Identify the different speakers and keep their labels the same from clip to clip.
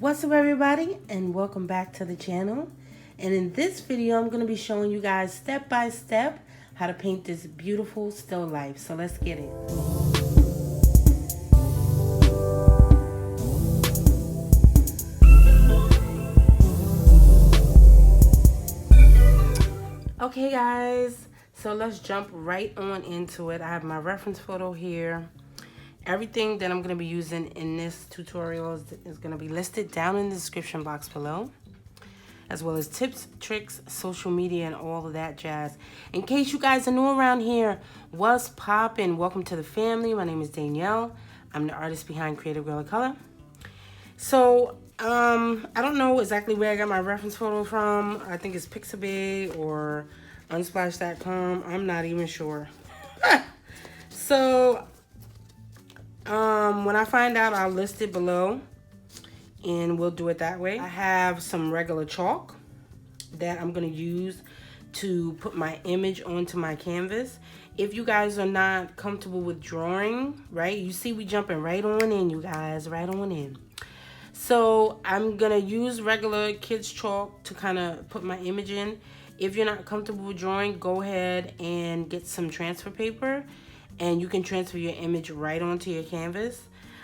Speaker 1: What's up everybody, and welcome back to the channel. And in this video I'm going to be showing you guys step by step how to paint this beautiful still life. So let's get it. Okay guys, so let's jump right on into it. I have my reference photo here. Everything that I'm going to be using in this tutorial is going to be listed down in the description box below, as well as tips, tricks, social media, and all of that jazz. In case you guys are new around here, what's poppin'? Welcome to the family. My name is Danielle. I'm the artist behind Acrylic Color. So, I don't know exactly where I got my reference photo from. I think it's Pixabay or Unsplash.com. I'm not even sure. So, when I find out, I'll list it below and we'll do it that way. I have some regular chalk that I'm going to use to put my image onto my canvas. If you guys are not comfortable with drawing, right? You see we jumping right on in, you guys, right on in. So I'm going to use regular kids chalk to kind of put my image in. If you're not comfortable with drawing, go ahead and get some transfer paper and you can transfer your image right onto your canvas.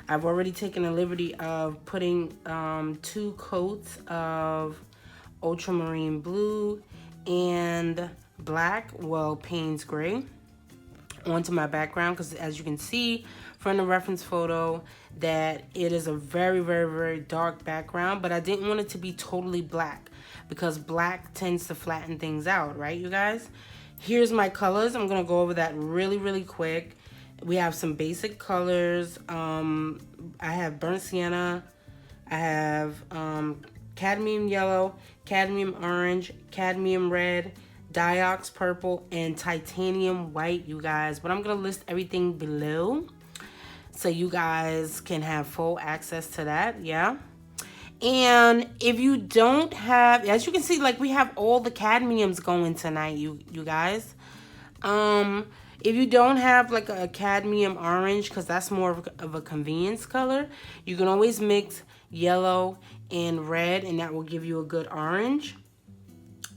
Speaker 1: I've already taken the liberty of putting 2 coats of Ultramarine blue and black, well, Payne's gray, onto my background, because as you can see from the reference photo that it is a very, very, very dark background, but I didn't want it to be totally black because black tends to flatten things out, right, you guys? Here's my colors. I'm going to go over that really, really quick. We have some basic colors. I have burnt sienna. I have cadmium yellow, cadmium orange, cadmium red, Diox purple, and titanium white, you guys. But I'm going to list everything below so you guys can have full access to that, yeah? And if you don't have, as you can see, like we have all the cadmiums going tonight, you guys. If you don't have like a cadmium orange, because that's more of a convenience color, you can always mix yellow and red and that will give you a good orange.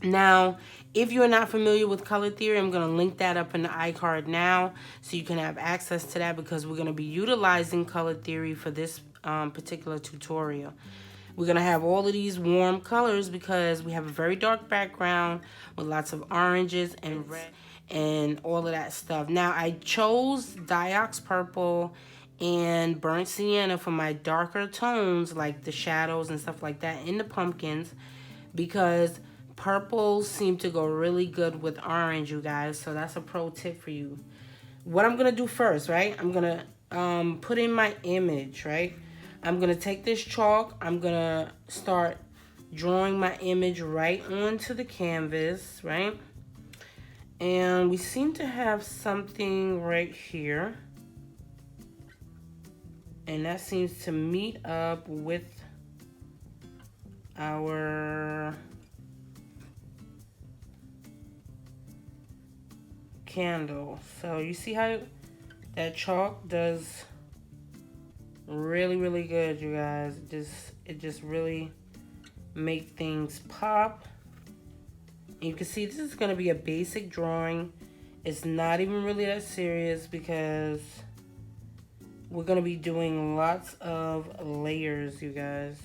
Speaker 1: Now, if you're not familiar with color theory, I'm going to link that up in the iCard now so you can have access to that, because we're going to be utilizing color theory for this particular tutorial. We're going to have all of these warm colors because we have a very dark background with lots of oranges and red and all of that stuff. Now, I chose Diox Purple and Burnt Sienna for my darker tones, like the shadows and stuff like that in the pumpkins, because purples seem to go really good with orange, you guys. So that's a pro tip for you. What I'm going to do first, right? I'm going to put in my image, right? I'm going to take this chalk. I'm going to start drawing my image right onto the canvas, right? And we seem to have something right here. And that seems to meet up with our candle. So you see how that chalk does really, really good, you guys. It just really make things pop. And you can see this is going to be a basic drawing. It's not even really that serious because we're going to be doing lots of layers, you guys.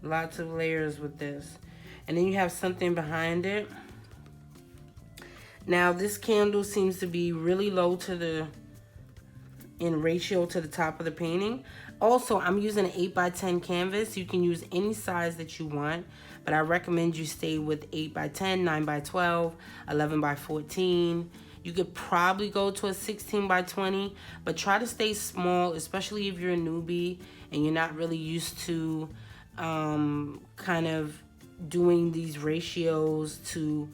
Speaker 1: Lots of layers with this. And then you have something behind it. Now this candle seems to be really low to in ratio to the top of the painting. Also, I'm using an 8x10 canvas. You can use any size that you want, but I recommend you stay with 8x10, 9x12, 11x14. You could probably go to a 16x20, but try to stay small, especially if you're a newbie and you're not really used to kind of doing these ratios to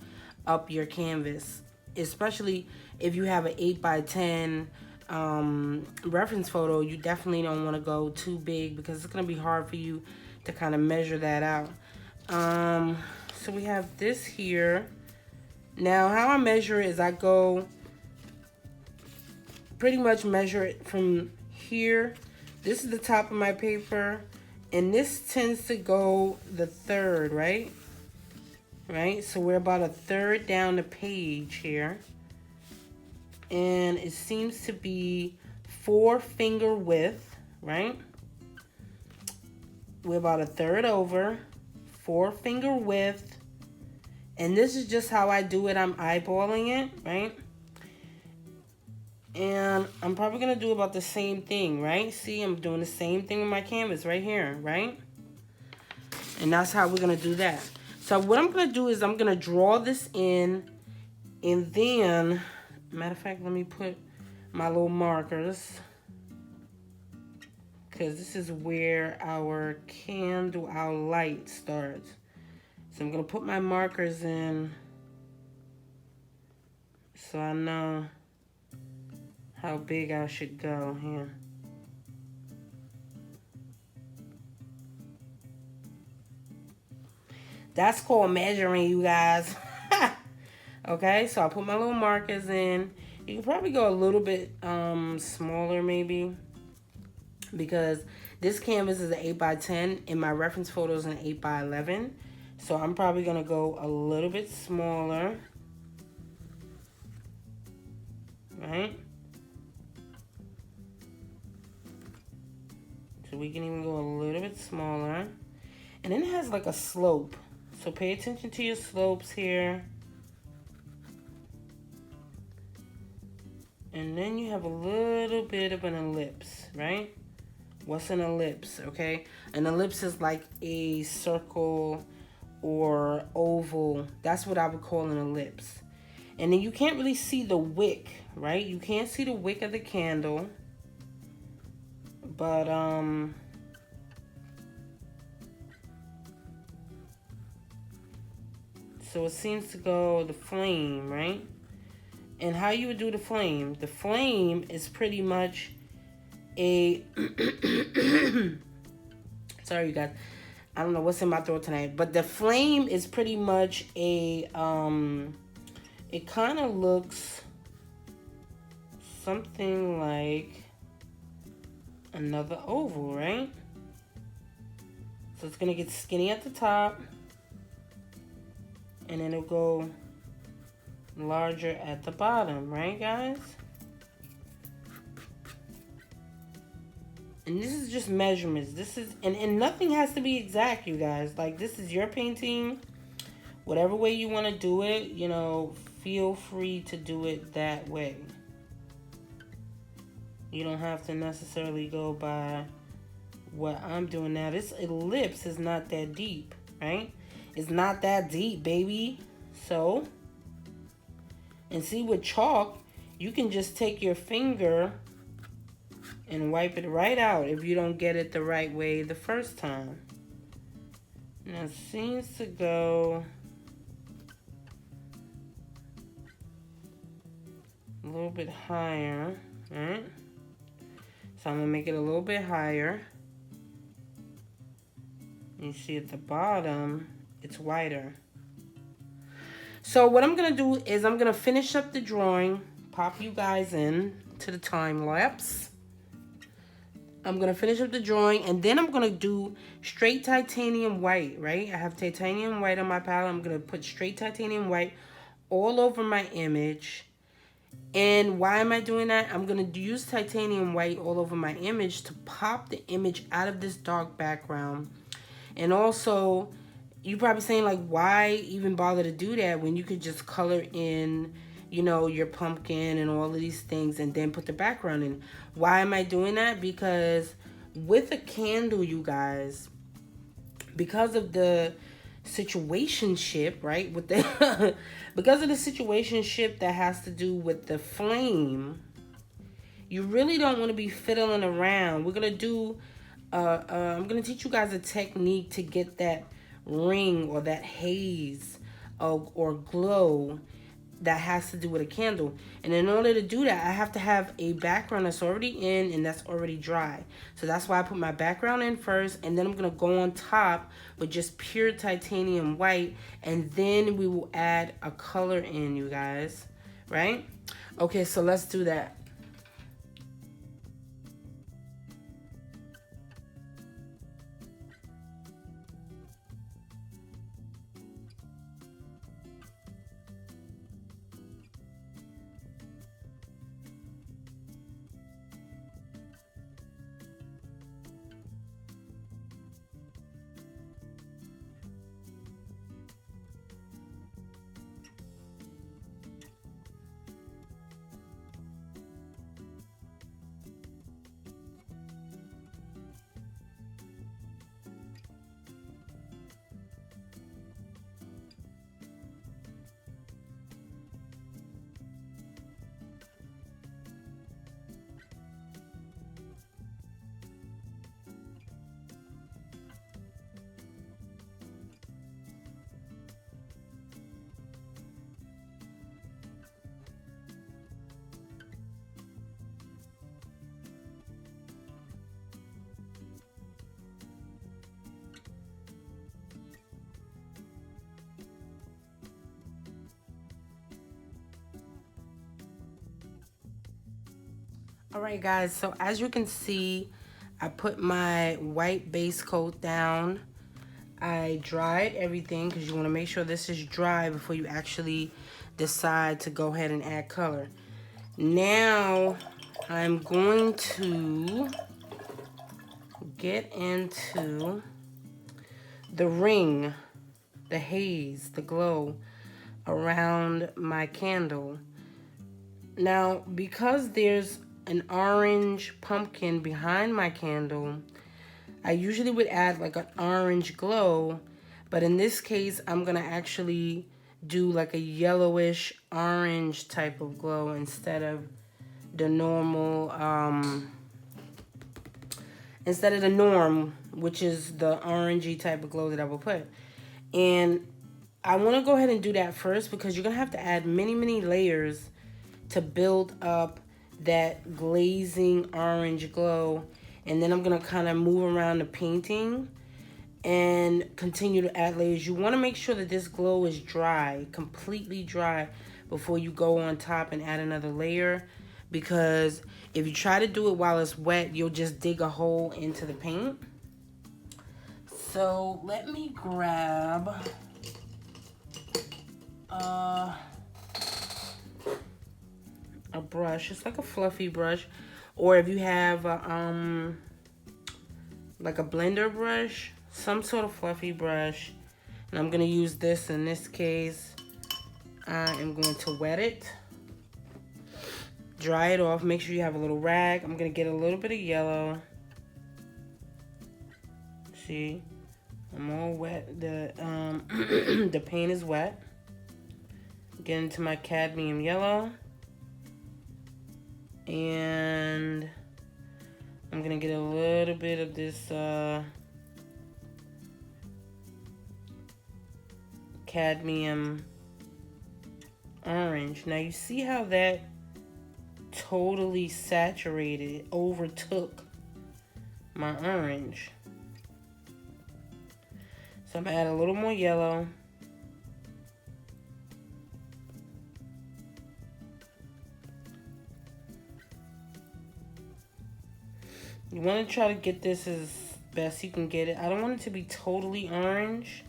Speaker 1: up your canvas, especially if you have an 8x10 reference photo. You definitely don't want to go too big because it's going to be hard for you to kind of measure that out. So we have this here. Now how I measure is I go pretty much measure it from here. This is the top of my paper, and this tends to go the third, right? Right, so we're about a third down the page here. And it seems to be 4-finger width, right? We're about a third over, 4-finger width. And this is just how I do it. I'm eyeballing it, right? And I'm probably gonna do about the same thing, right? See, I'm doing the same thing with my canvas right here, right? And that's how we're gonna do that. So what I'm gonna do is I'm gonna draw this in, and then, matter of fact, let me put my little markers, because this is where our candle, our light starts. So I'm gonna put my markers in so I know how big I should go here. That's called measuring, you guys. Okay, so I'll put my little markers in. You can probably go a little bit smaller maybe, because this canvas is an 8x10 and my reference photo is an 8x11. So I'm probably gonna go a little bit smaller, right? So we can even go a little bit smaller. And then it has like a slope. So pay attention to your slopes here. And then you have a little bit of an ellipse, right? What's an ellipse, okay? An ellipse is like a circle or oval. That's what I would call an ellipse. And then you can't really see the wick, right? You can't see the wick of the candle. But, so it seems to go the flame, right? And how you would do the flame is pretty much a sorry you guys, I don't know what's in my throat tonight, but the flame is pretty much a it kind of looks something like another oval, right? So it's gonna get skinny at the top, and then it'll go larger at the bottom, right guys? And this is just measurements. This is, and nothing has to be exact, you guys. Like, this is your painting. Whatever way you want to do it, you know, feel free to do it that way. You don't have to necessarily go by what I'm doing now. This ellipse is not that deep, right? It's not that deep, baby. So, and see, with chalk, you can just take your finger and wipe it right out if you don't get it the right way the first time. Now it seems to go a little bit higher, right? So I'm gonna make it a little bit higher. You see at the bottom, it's wider. So what I'm gonna do is I'm gonna finish up the drawing, pop you guys in to the time lapse. I'm going to finish up the drawing, and then I'm going to do straight titanium white, right? I have titanium white on my palette. I'm going to put straight titanium white all over my image. And why am I doing that? I'm going to use titanium white all over my image to pop the image out of this dark background. And also, you're probably saying, like, why even bother to do that when you could just color in, you know, your pumpkin and all of these things and then put the background in. Why am I doing that? Because with a candle, you guys, because of the situationship, right? With the because of the situationship that has to do with the flame, you really don't want to be fiddling around. We're gonna do I'm gonna teach you guys a technique to get that ring or that haze or glow that has to do with a candle. And in order to do that, I have to have a background that's already in and that's already dry. So that's why I put my background in first, and then I'm gonna go on top with just pure titanium white, and then we will add a color in, you guys, right? Okay, so let's do that. Alright guys, so as you can see, I put my white base coat down. I dried everything because you want to make sure this is dry before you actually decide to go ahead and add color. Now I'm going to get into the ring, the haze, the glow around my candle. Now, because there's an orange pumpkin behind my candle, I usually would add like an orange glow, but in this case, I'm gonna actually do like a yellowish orange type of glow instead of the normal, which is the orangey type of glow that I will put. And I wanna go ahead and do that first because you're gonna have to add many layers to build up that glazing orange glow. And then I'm gonna kind of move around the painting and continue to add layers. You wanna make sure that this glow is dry, completely dry, before you go on top and add another layer. Because if you try to do it while it's wet, you'll just dig a hole into the paint. So let me grab a brush. It's like a fluffy brush, or if you have like a blender brush, some sort of fluffy brush. And I'm gonna use this. In this case, I am going to wet it, dry it off. Make sure you have a little rag. I'm gonna get a little bit of yellow. See, I'm all wet. The the paint is wet. Get into my cadmium yellow. And I'm gonna get a little bit of this cadmium orange. Now you see how that totally saturated, overtook my orange. So I'm gonna add a little more yellow. You want to try to get this as best you can get it. I don't want it to be totally orange.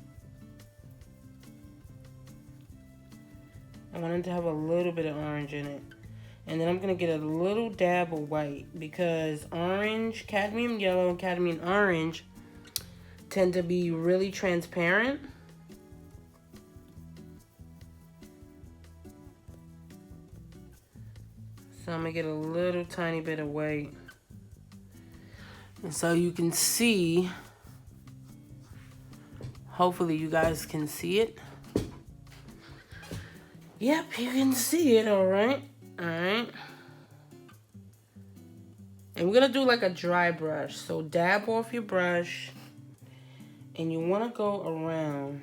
Speaker 1: I want it to have a little bit of orange in it. And then I'm going to get a little dab of white, because orange, cadmium yellow, and cadmium orange tend to be really transparent. So I'm going to get a little tiny bit of white. And so you can see, hopefully you guys can see it. Yep, you can see it, all right. All right. And we're gonna do like a dry brush. So dab off your brush, and you wanna go around.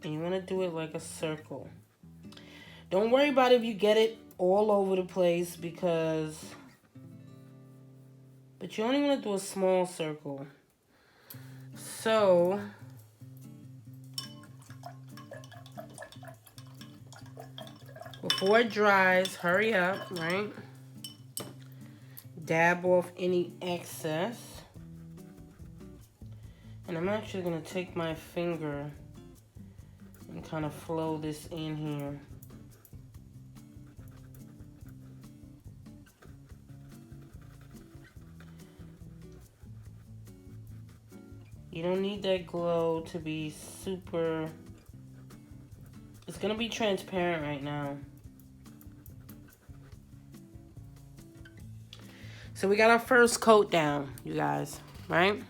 Speaker 1: And you wanna do it like a circle. Don't worry about if you get it all over the place, but you only want to do a small circle. So before it dries, hurry up, right? Dab off any excess. And I'm actually going to take my finger and kind of flow this in here. You don't need that glow to be super... It's going to be transparent right now. So we got our first coat down, you guys, right?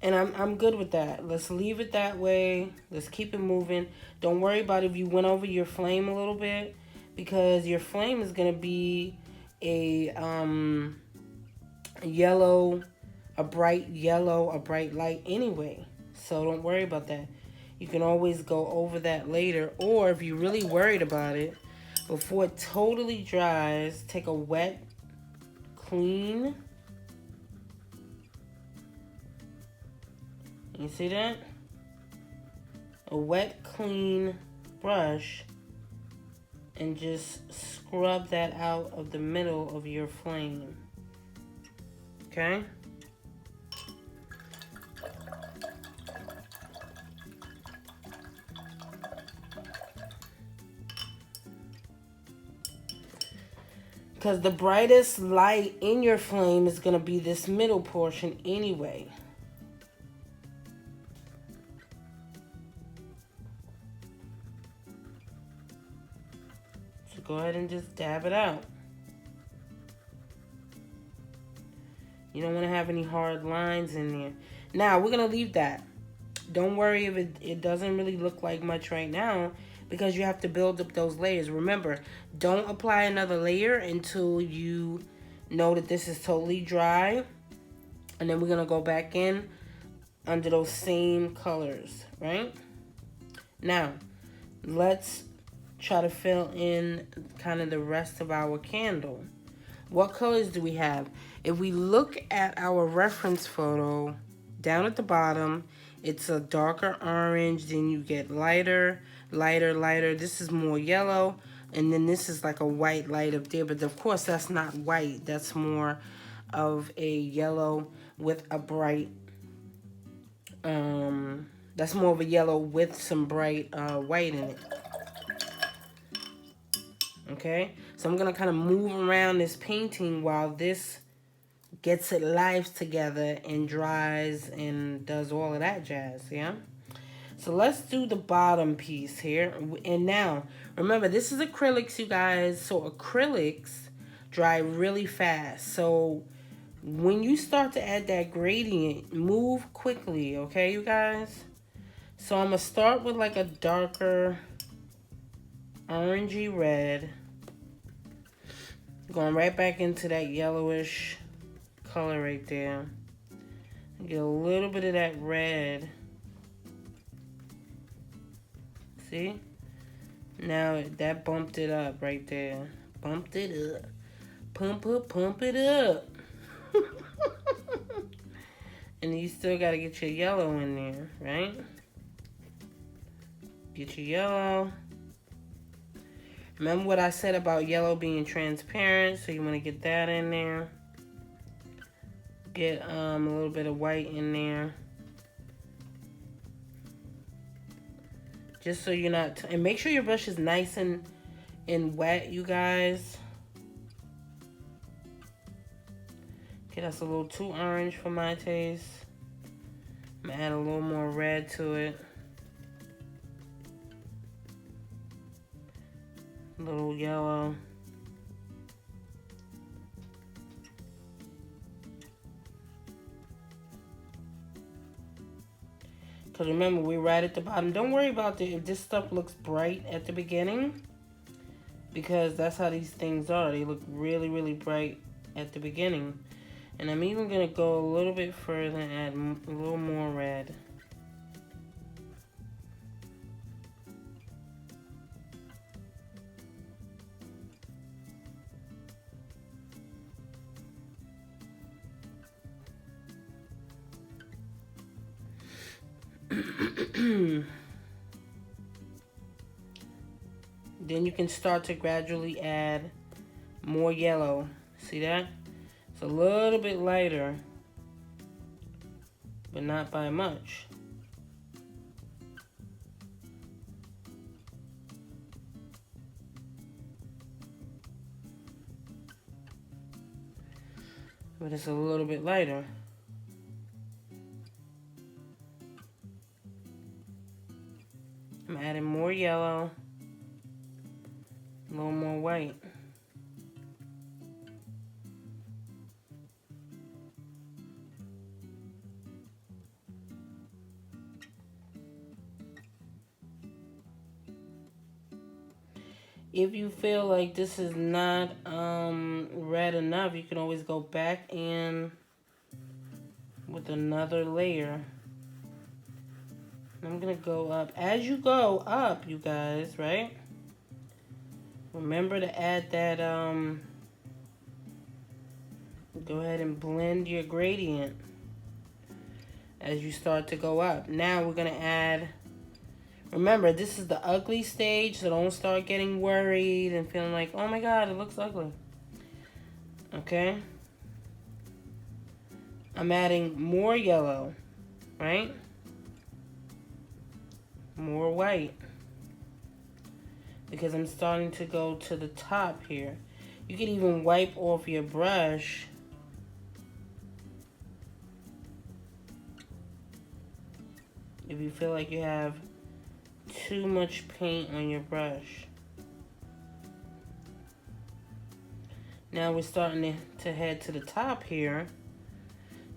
Speaker 1: And I'm good with that. Let's leave it that way. Let's keep it moving. Don't worry about if you went over your flame a little bit, because your flame is going to be a yellow... a bright yellow, a bright light anyway. So don't worry about that. You can always go over that later. Or if you're really worried about it, before it totally dries, take a wet, clean. You see that? a wet, clean brush and just scrub that out of the middle of your flame. Okay? Because the brightest light in your flame is going to be this middle portion anyway. So go ahead and just dab it out. You don't want to have any hard lines in there. Now, we're going to leave that. Don't worry if it doesn't really look like much right now, because you have to build up those layers. Remember, don't apply another layer until you know that this is totally dry. And then we're going to go back in under those same colors, right? Now, let's try to fill in kind of the rest of our candle. What colors do we have? If we look at our reference photo, down at the bottom, it's a darker orange, then you get lighter, lighter. This is more yellow, and then this is like a white light up there, but of course that's not white. That's more of a yellow with a bright, that's more of a yellow with some bright white in it. Okay, so I'm gonna kind of move around this painting while this gets it live together and dries and does all of that jazz, yeah? So let's do the bottom piece here. And now, remember, this is acrylics, you guys. So acrylics dry really fast. So when you start to add that gradient, move quickly, okay, you guys? So I'm going to start with like a darker orangey red. Going right back into that yellowish color right there. Get a little bit of that red. See? Now that bumped it up right there. Bumped it up. Pump it up. And you still gotta get your yellow in there, right? Get your yellow. Remember what I said about yellow being transparent, so you want to get that in there. Get a little bit of white in there. Just so you're not... and make sure your brush is nice and wet, you guys. Okay, that's a little too orange for my taste. I'm going to add a little more red to it. A little yellow. Because remember, we're right at the bottom. Don't worry about if this stuff looks bright at the beginning, because that's how these things are. They look really, really bright at the beginning. And I'm even going to go a little bit further and add a little more red. Then you can start to gradually add more yellow. See that? It's a little bit lighter, but not by much. But it's a little bit lighter. I'm adding more yellow, a little more white. If you feel like this is not red enough, you can always go back in with another layer. I'm gonna go up. As you go up, you guys, right? Remember to add that, go ahead and blend your gradient as you start to go up. Now we're gonna add, Remember, this is the ugly stage, so don't start getting worried and feeling like, oh my god, it looks ugly. Okay? I'm adding more yellow, right? More white. Because I'm starting to go to the top here. You can even wipe off your brush. If you feel like you have too much paint on your brush. Now we're starting to head to the top here.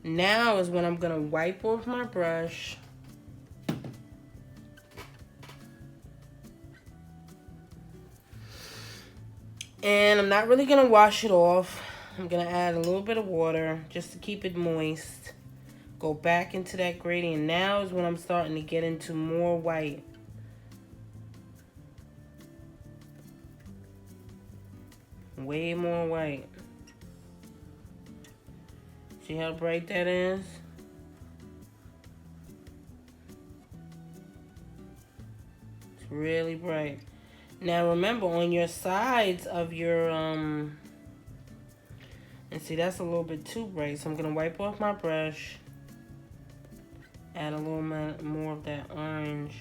Speaker 1: Now is when I'm going to wipe off my brush. And I'm not really going to wash it off. I'm going to add a little bit of water just to keep it moist. Go back into that gradient. Now is when I'm starting to get into more white. Way more white. See how bright that is? It's really bright. Now remember, on your sides of your, and see that's a little bit too bright, so I'm going to wipe off my brush. Add a little more of that orange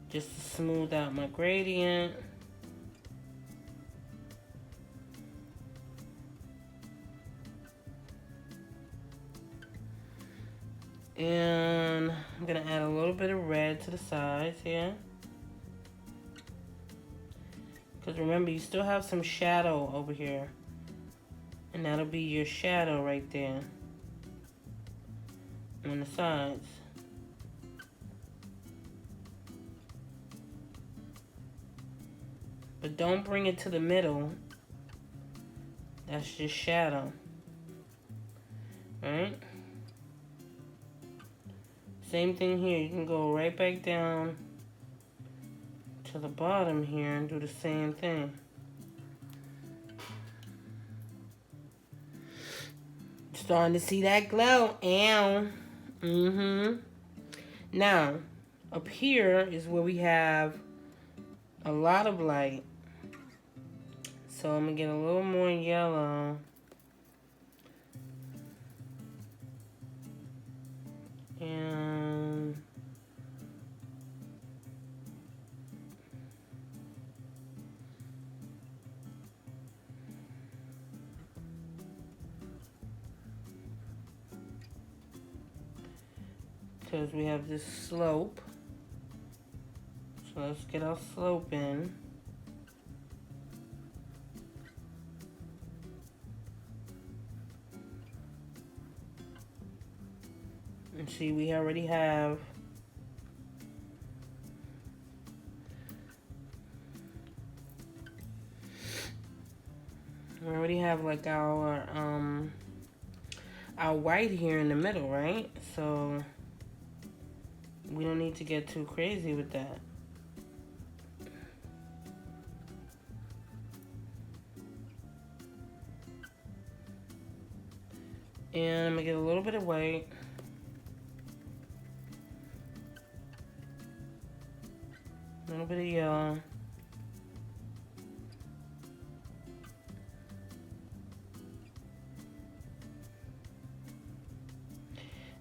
Speaker 1: just to smooth out my gradient. And I'm going to add a little bit of red to the sides here. Because remember, you still have some shadow over here. And that'll be your shadow right there on the sides. But don't bring it to the middle. That's just shadow. Alright? Same thing here. You can go right back down to the bottom here and do the same thing. Starting to see that glow. Ow. Now, up here is where we have a lot of light. So I'm going to get a little more yellow. And because we have this slope. So let's get our slope in. And see, we already have like our white here in the middle, right? So we don't need to get too crazy with that. And I'm gonna get a little bit of white. A little bit of yellow.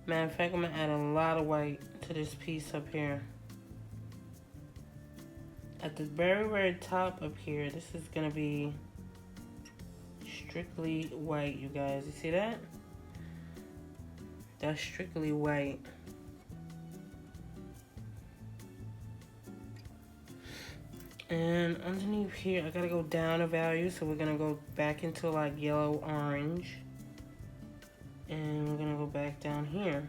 Speaker 1: Matter of fact, I'm gonna add a lot of white to this piece up here. At the very, very top up here, this is gonna be strictly white, you guys. You see that? That's strictly white. And underneath here, I gotta go down a value, so we're gonna go back into like yellow orange. And we're gonna go back down here.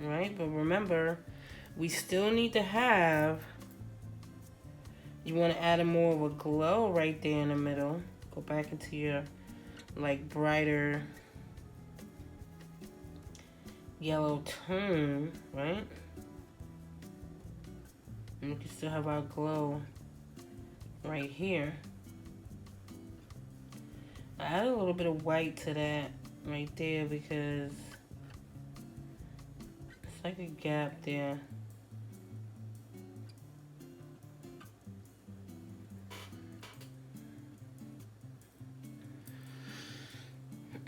Speaker 1: Right, but remember, we still need to have, you want to add a more of a glow right there in the middle. Go back into your like brighter yellow tone, right? And we can still have our glow right here. I added a little bit of white to that right there because it's like a gap there.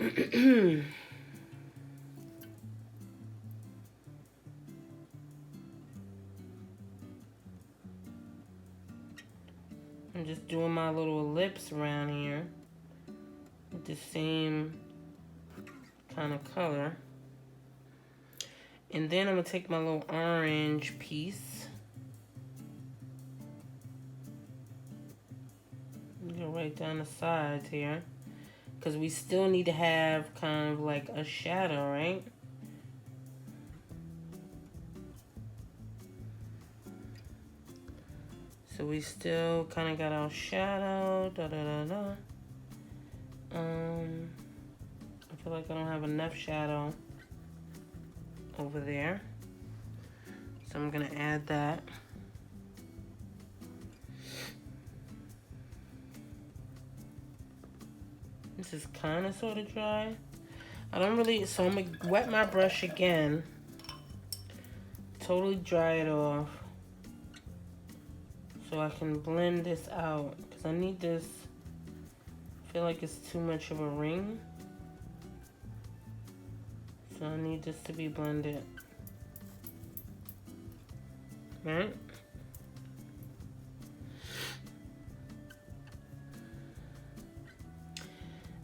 Speaker 1: I'm just doing my little ellipse around here with the same kind of color. And then I'm going to take my little orange piece. Go right down the sides here. Because we still need to have kind of like a shadow, right? So we still kind of got our shadow. I feel like I don't have enough shadow over there. So I'm going to add that. This is kind of sort of dry. I don't really, so I'm going to wet my brush again. Totally dry it off. So I can blend this out. Because I need this, I feel like it's too much of a ring. So I need this to be blended. Right?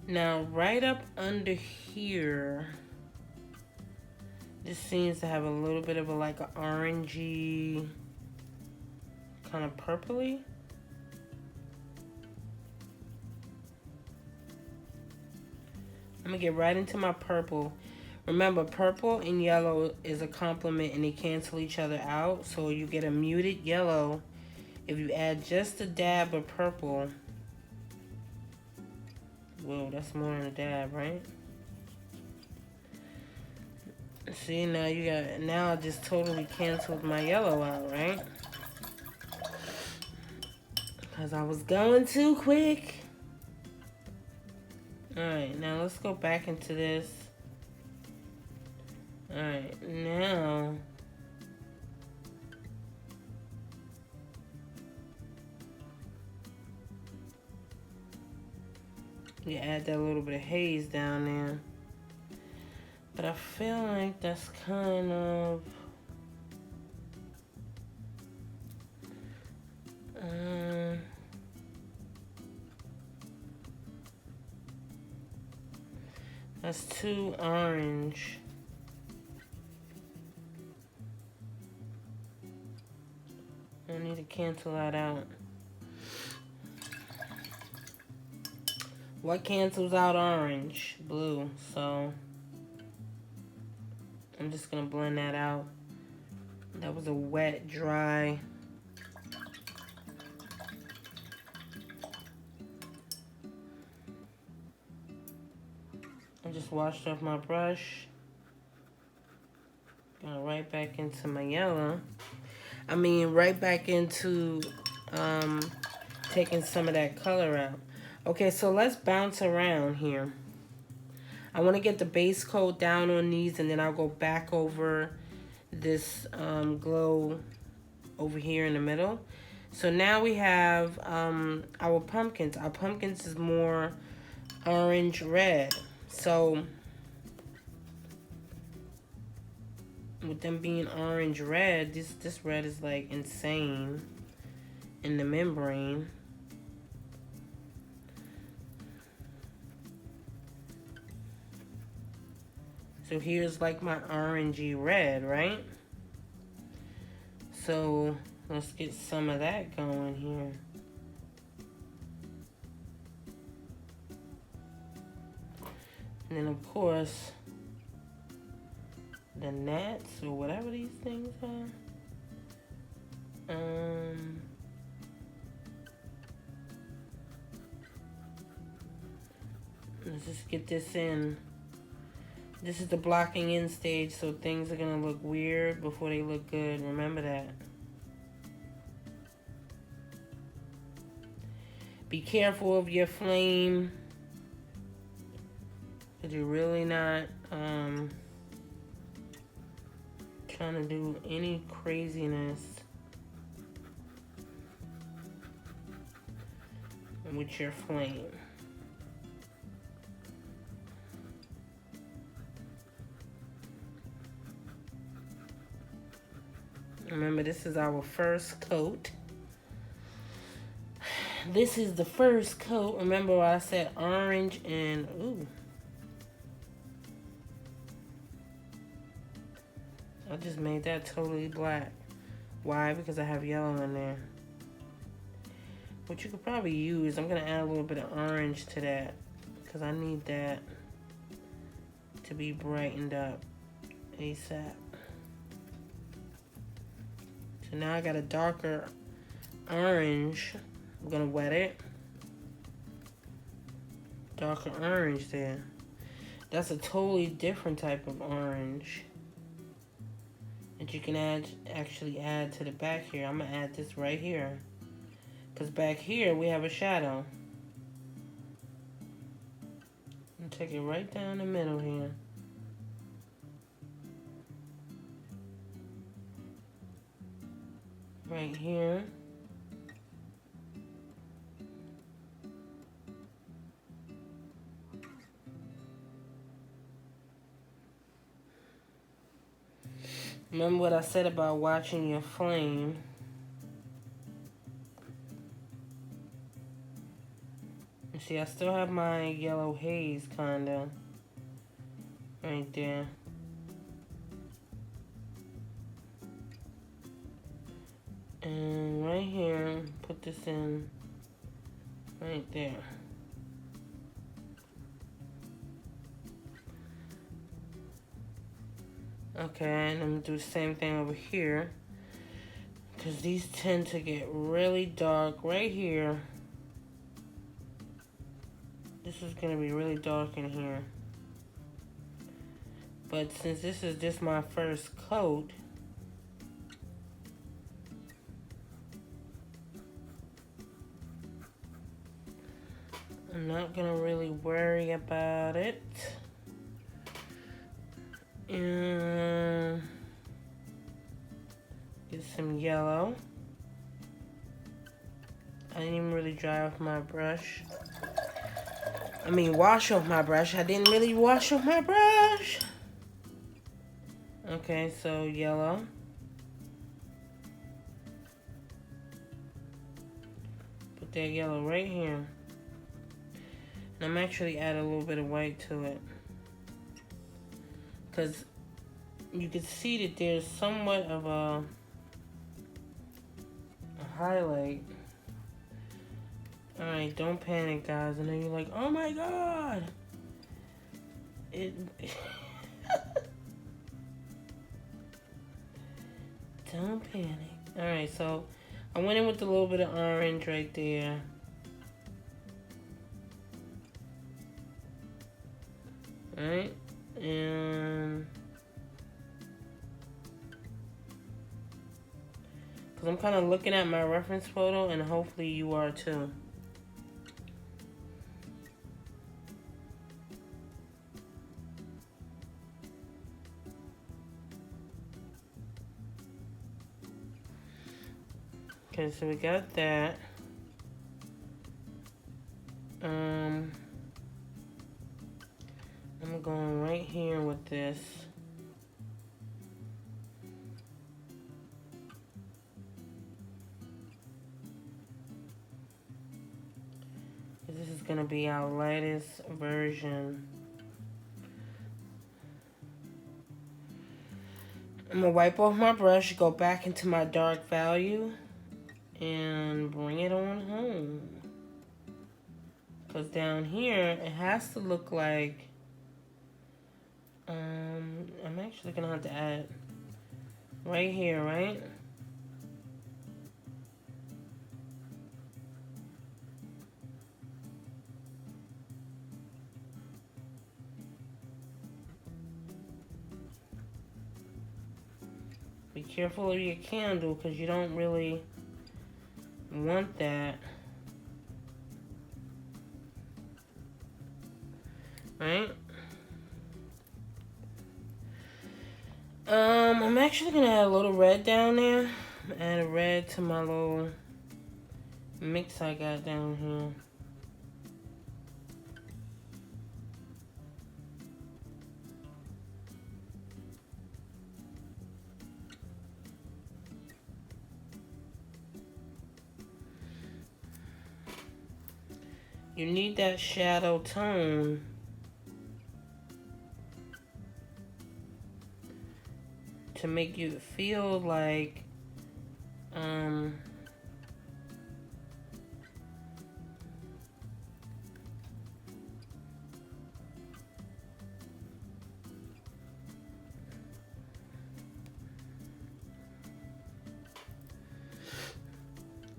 Speaker 1: Now, right up under here, this seems to have a little bit of a like an orangey, kind of purpley. I'm gonna get right into my purple. Remember, purple and yellow is a complement and they cancel each other out. So you get a muted yellow if you add just a dab of purple. Whoa, that's more than a dab, right? See, now you got, now I just totally canceled my yellow out, right? Because I was going too quick. Alright, now let's go back into this. Alright, now you add that little bit of haze down there. But I feel like that's kind of that's too orange. I need to cancel that out. What cancels out orange? Blue. So I'm just gonna blend that out. That was a wet, dry. I just washed off my brush. Going right back into my yellow. I mean, right back into taking some of that color out. Okay, so let's bounce around here. I want to get the base coat down on these, and then I'll go back over this glow over here in the middle. So now we have our pumpkins. Our pumpkins is more orange red. So with them being orange red, this red is like insane in the membrane. So here's like my orangey red, right? So let's get some of that going here. And then of course, the gnats or whatever these things are. Let's just get this in. This is the blocking in stage, so things are gonna look weird before they look good. Remember that. Be careful of your flame Because you're really not trying to do any craziness with your flame. Remember, this is our first coat. This is the first coat. Remember I said orange and, ooh. I just made that totally black. Why? Because I have yellow in there. What you could probably use, I'm going to add a little bit of orange to that. Because I need that to be brightened up ASAP. So now I got a darker orange. I'm gonna wet it. Darker orange there. That's a totally different type of orange that you can actually add to the back here. I'm gonna add this right here. Because back here we have a shadow. And take it right down the middle here. Right here. Remember what I said about watching your flame. You see, I still have my yellow haze kinda right there. And right here, put this in right there. Okay, and I'm gonna do the same thing over here. Because these tend to get really dark right here. This is gonna be really dark in here. But since this is just my first coat, I'm not gonna really worry about it. And get some yellow. I didn't even really dry off my brush. I mean, wash off my brush. I didn't really wash off my brush. Okay, so yellow. Put that yellow right here. And I'm actually adding a little bit of white to it. Because you can see that there's somewhat of a highlight. Alright, don't panic, guys. And then you're like, oh my god! Don't panic. Alright, so I went in with a little bit of orange right there. Alright, and because I'm kind of looking at my reference photo, and hopefully you are too. Okay, so we got that. I'm going right here with this. This is going to be our lightest version. I'm going to wipe off my brush, go back into my dark value, and bring it on home. Because down here, it has to look like... I'm actually going to have to add right here, right? Be careful of your candle because you don't really want that. Right? I'm actually gonna add a little red down there. Add a red to my little mix I got down here. You need that shadow tone to make you feel like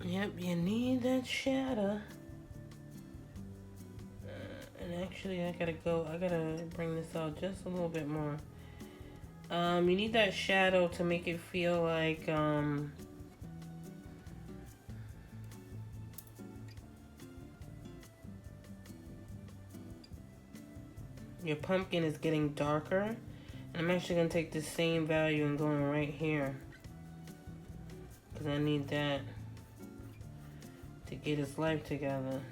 Speaker 1: yep, you need that shadow. And actually I gotta bring this out just a little bit more. You need that shadow to make it feel like your pumpkin is getting darker. And I'm actually gonna take the same value and going right here, because I need that to get its life together.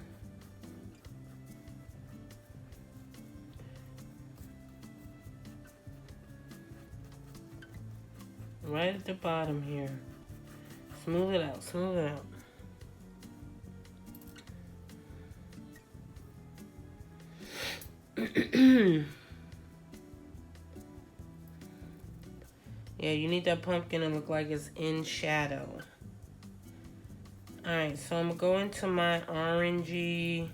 Speaker 1: Right at the bottom here. Smooth it out, smooth it out. Yeah, you need that pumpkin to look like it's in shadow. Alright, so I'm going to my orangey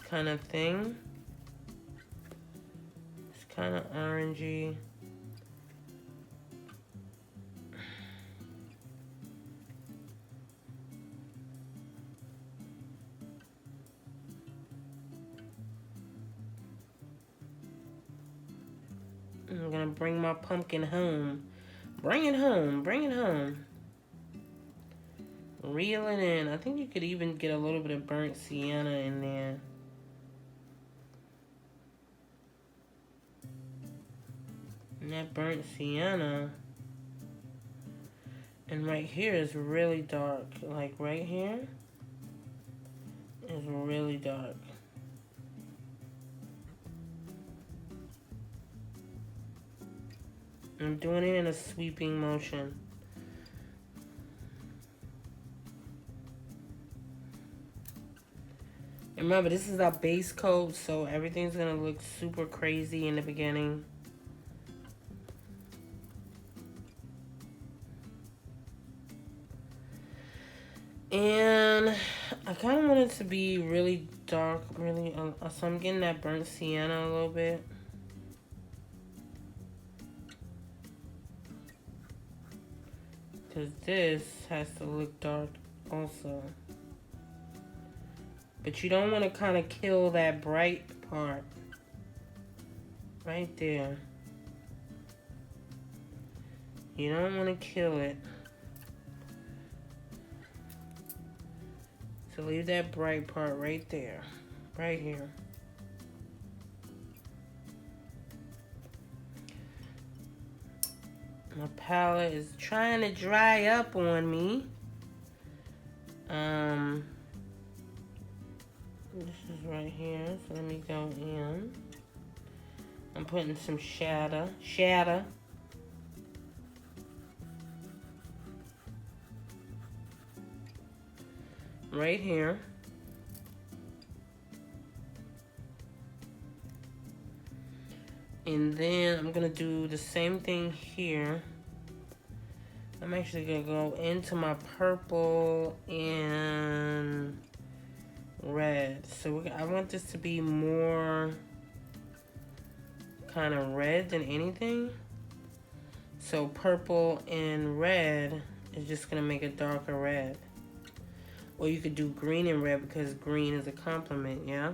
Speaker 1: kind of thing. It's kind of orangey. I'm gonna bring my pumpkin home. Bring it home, bring it home. Reel it in. I think you could even get a little bit of burnt sienna in there. And that burnt sienna. And right here is really dark. Like right here is really dark. I'm doing it in a sweeping motion. And remember, this is our base coat, so everything's gonna look super crazy in the beginning. And I kind of want it to be really dark, really, so I'm getting that burnt sienna a little bit. Because this has to look dark also. But you don't want to kind of kill that bright part. Right there. You don't want to kill it. So leave that bright part right there. Right here. My palette is trying to dry up on me. This is right here, so let me go in. I'm putting some shadow. Right here. And then I'm gonna do the same thing here. I'm actually gonna go into my purple and red. So I want this to be more kind of red than anything. So purple and red is just gonna make a darker red. Or you could do green and red because green is a complement, yeah?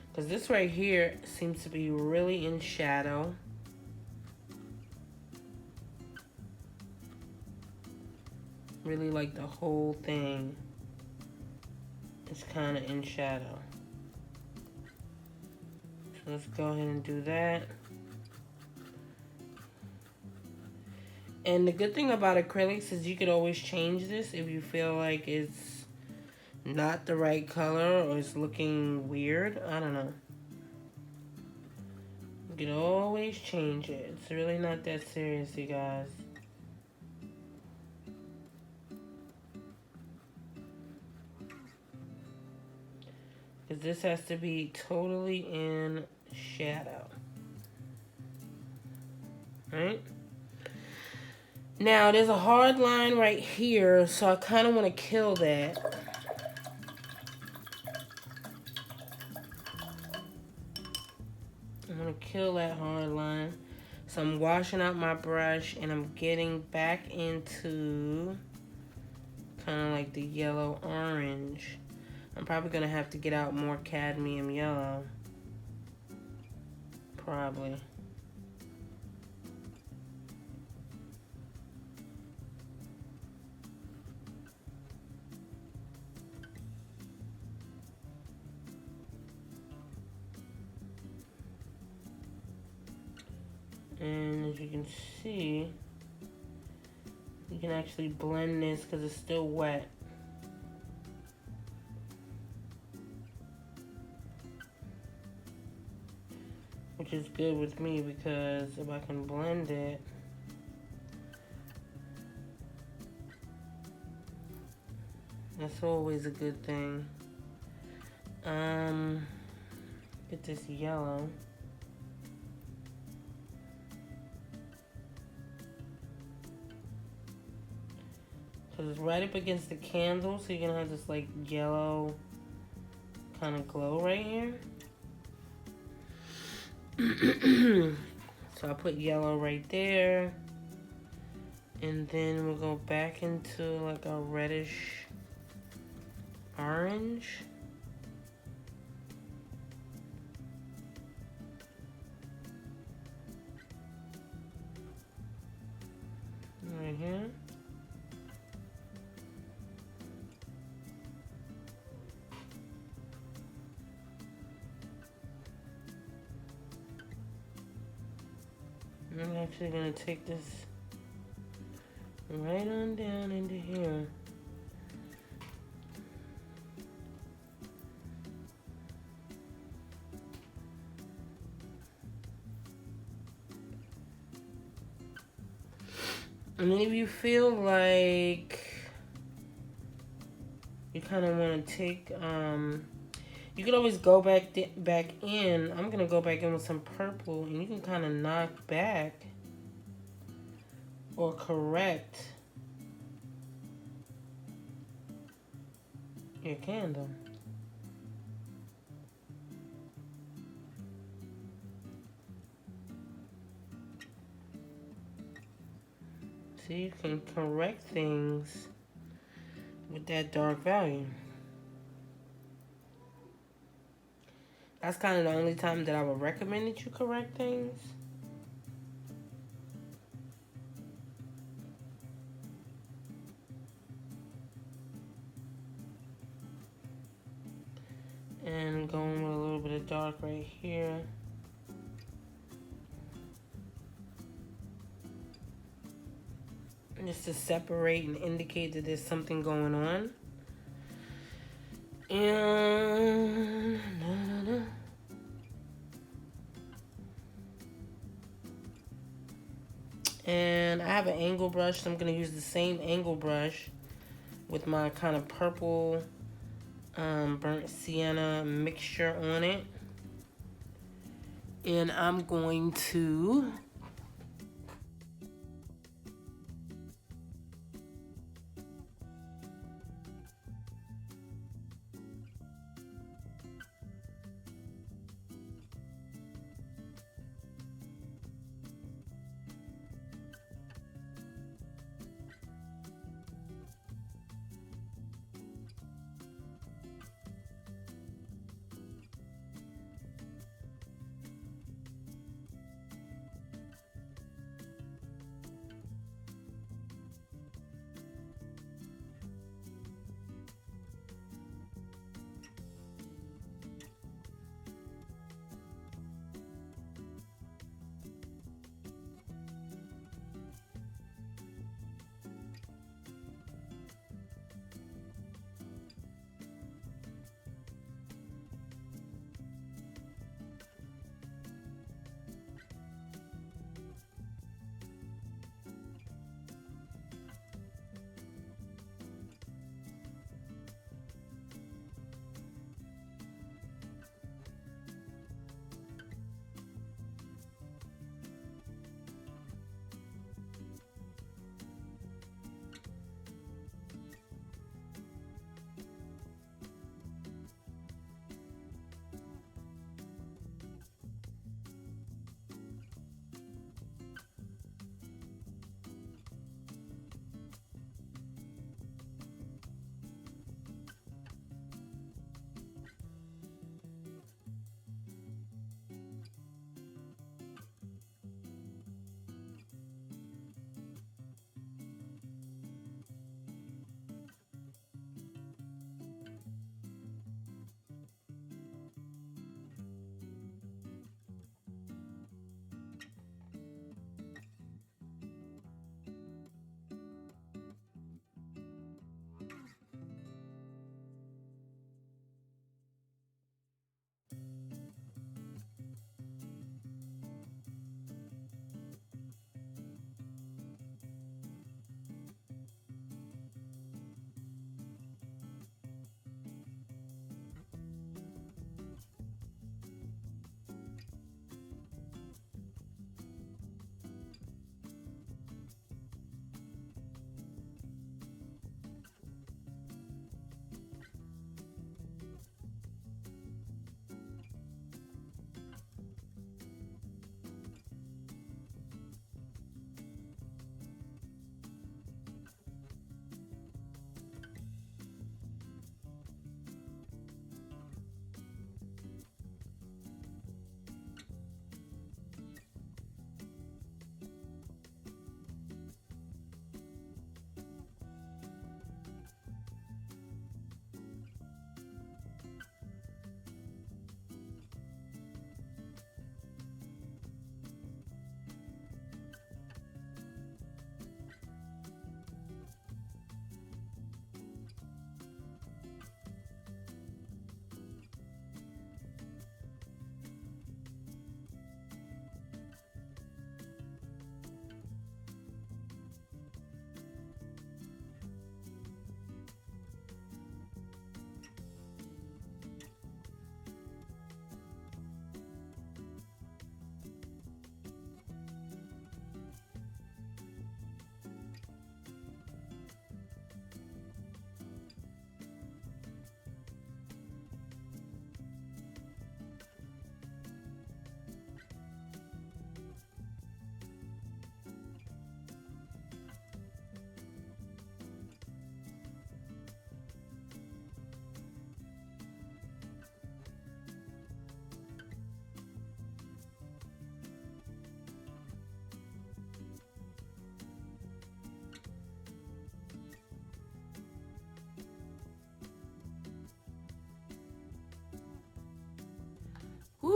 Speaker 1: Because this right here seems to be really in shadow. Really like the whole thing is kind of in shadow. So let's go ahead and do that. And the good thing about acrylics is you could always change this if you feel like it's not the right color or it's looking weird. I don't know. You can always change it. It's really not that serious, you guys. Because this has to be totally in shadow. Right? Now, there's a hard line right here, so I kind of want to kill that. I'm going to kill that hard line. So I'm washing out my brush, and I'm getting back into kind of like the yellow-orange. I'm probably going to have to get out more cadmium yellow. Probably. And as you can see, you can actually blend this because it's still wet. Which is good with me because if I can blend it, that's always a good thing. Get this yellow. Because it's right up against the candle, so you're going to have this like yellow kind of glow right here. So I put yellow right there. And then we'll go back into like a reddish orange. Right here. I'm actually going to take this right on down into here. And then if you feel like you kind of want to take, you could always go back in. I'm going to go back in with some purple, and you can kind of knock back or correct your candle. So you can correct things with that dark value. That's kind of the only time that I would recommend that you correct things. And going with a little bit of dark right here. Just to separate and indicate that there's something going on. And I have an angle brush, so I'm going to use the same angle brush with my kind of purple burnt sienna mixture on it. And I'm going to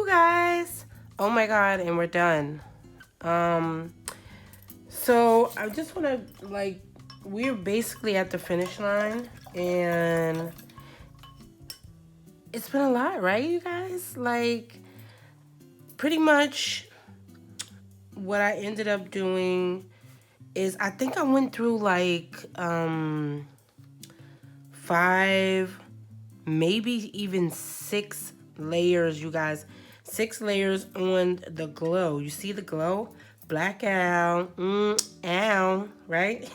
Speaker 1: guys. Oh my god, and we're done. So I just want to, like, we're basically at the finish line, and it's been a lot, right, you guys? Like, pretty much what I ended up doing is, I think I went through like 5, maybe even 6 layers, you guys. 6 layers on the glow. You see the glow? Blackout. Ow. Right?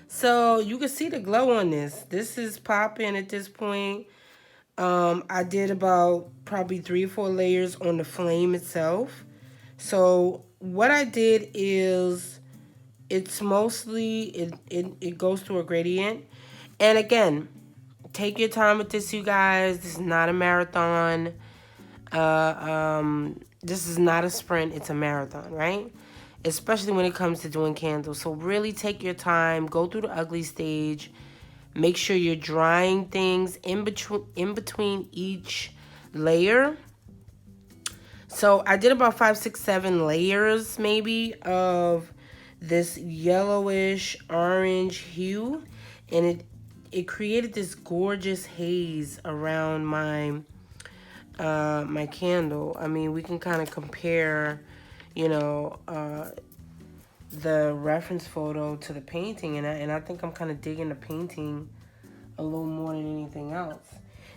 Speaker 1: So you can see the glow on this. This is popping at this point. I did about probably 3 or 4 layers on the flame itself. So what I did is, it's mostly, it goes through a gradient. And again, take your time with this, you guys. This is not a marathon. This is not a sprint. It's a marathon, right? Especially when it comes to doing candles. So really take your time. Go through the ugly stage. Make sure you're drying things in between each layer. So I did about 5, 6, 7 layers maybe of this yellowish orange hue, and it created this gorgeous haze around my my candle. I mean, we can kind of compare, you know, the reference photo to the painting, and I think I'm kind of digging the painting a little more than anything else.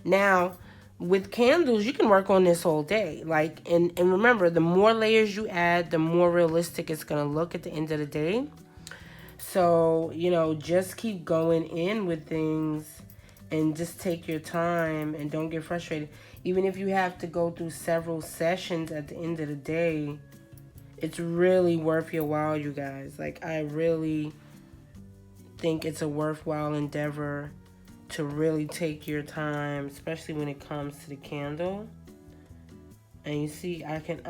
Speaker 1: Now, with candles, you can work on this all day. Like, and remember, the more layers you add, the more realistic it's gonna look at the end of the day. So, you know, just keep going in with things and just take your time and don't get frustrated. Even if you have to go through several sessions at the end of the day, it's really worth your while, you guys. Like, I really think it's a worthwhile endeavor to really take your time, especially when it comes to the candle. And you see, I can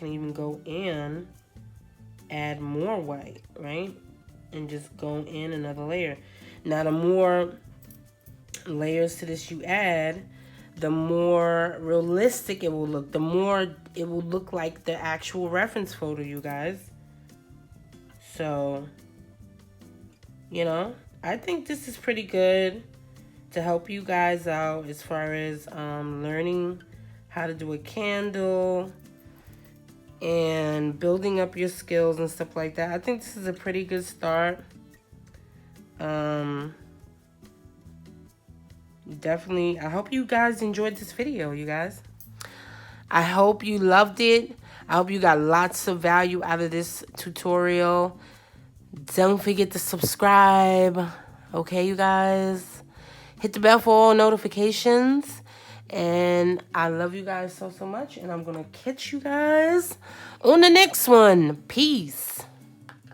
Speaker 1: even go in, add more white, right? And just go in another layer. Now, the more layers to this you add, the more realistic it will look. The more it will look like the actual reference photo, you guys. So, you know, I think this is pretty good to help you guys out as far as learning how to do a candle and building up your skills and stuff like that. I think this is a pretty good start. Definitely, I hope you guys enjoyed this video, you guys. I hope you loved it. I hope you got lots of value out of this tutorial. Don't forget to subscribe. Okay, you guys? Hit the bell for all notifications. And I love you guys so much. And I'm going to catch you guys on the next one. Peace.